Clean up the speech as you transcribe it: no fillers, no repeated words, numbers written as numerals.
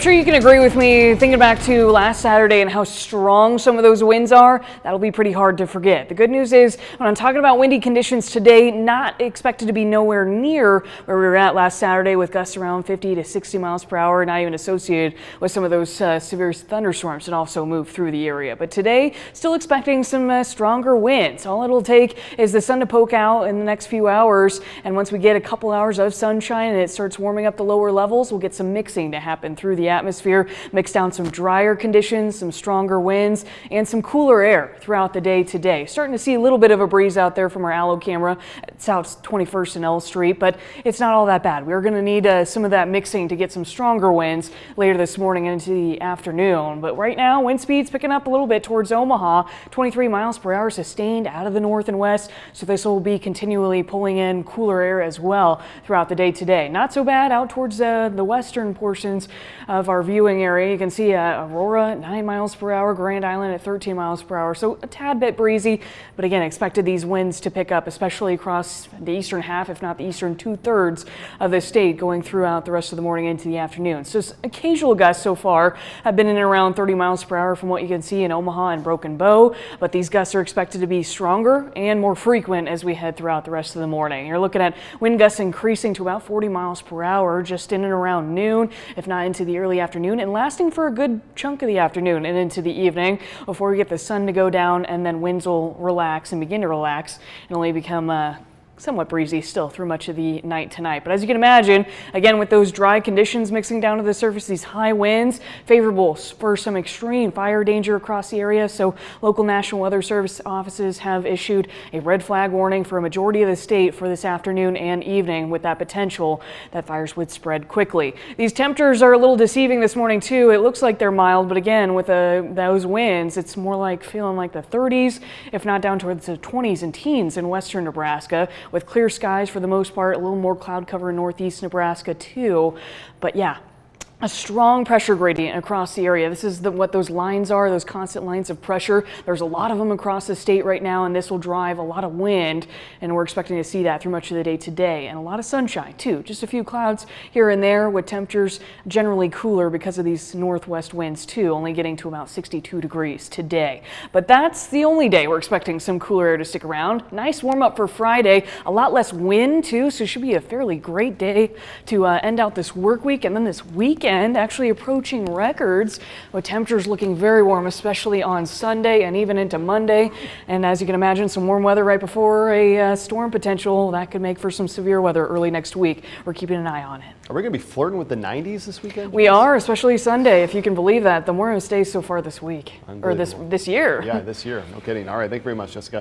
I'm sure you can agree with me thinking back to last Saturday and how strong some of those winds are. That'll be pretty hard to forget. The good news is when I'm talking about windy conditions today, not expected to be nowhere near where we were at last Saturday with gusts around 50 to 60 miles per hour, not even associated with some of those severe thunderstorms that also move through the area. But today, still expecting some stronger winds. All it'll take is the sun to poke out in the next few hours, and once we get a couple hours of sunshine and it starts warming up the lower levels, we'll get some mixing to happen through the atmosphere, mix down some drier conditions, some stronger winds, and some cooler air throughout the day today. Starting to see a little bit of a breeze out there from our Allo camera at South 21st and L Street, but it's not all that bad. We're going to need some of that mixing to get some stronger winds later this morning and into the afternoon. But right now, wind speeds picking up a little bit towards Omaha, 23 miles per hour sustained out of the north and west, so this will be continually pulling in cooler air as well throughout the day today. Not so bad out towards the western portions of our viewing area. You can see Aurora at 9 miles per hour, Grand Island at 13 miles per hour, so a tad bit breezy, but again, expected these winds to pick up, especially across the eastern half, if not the eastern 2/3 of the state, going throughout the rest of the morning into the afternoon. So occasional gusts so far have been in and around 30 miles per hour from what you can see in Omaha and Broken Bow, but these gusts are expected to be stronger and more frequent as we head throughout the rest of the morning. You're looking at wind gusts increasing to about 40 miles per hour just in and around noon, if not into the early afternoon, and lasting for a good chunk of the afternoon and into the evening before we get the sun to go down, and then winds will relax and begin to relax and only become somewhat breezy still through much of the night tonight. But as you can imagine, again, with those dry conditions mixing down to the surface, these high winds, favorable for some extreme fire danger across the area. So local National Weather Service offices have issued a red flag warning for a majority of the state for this afternoon and evening, with that potential that fires would spread quickly. These temperatures are a little deceiving this morning too. It looks like they're mild, but again, with those winds, it's more like feeling like the 30s, if not down towards the 20s and teens in western Nebraska, with clear skies for the most part, a little more cloud cover in northeast Nebraska too. But yeah, a strong pressure gradient across the area. This is what those lines are, those constant lines of pressure. There's a lot of them across the state right now, and this will drive a lot of wind, and we're expecting to see that through much of the day today. And a lot of sunshine too, just a few clouds here and there, with temperatures generally cooler because of these northwest winds too, only getting to about 62 degrees today. But that's the only day we're expecting some cooler air to stick around. Nice warm up for Friday, a lot less wind too, so it should be a fairly great day to end out this work week, and then this weekend actually approaching records, with temperatures looking very warm, especially on Sunday and even into Monday. And as you can imagine, some warm weather right before a storm potential that could make for some severe weather early next week. We're keeping an eye on it. Are we going to be flirting with the 90s this weekend? We are, especially Sunday, if you can believe that. The warmest days so far this week, or this year. Yeah, this year. No kidding. All right, thank you very much, Jessica.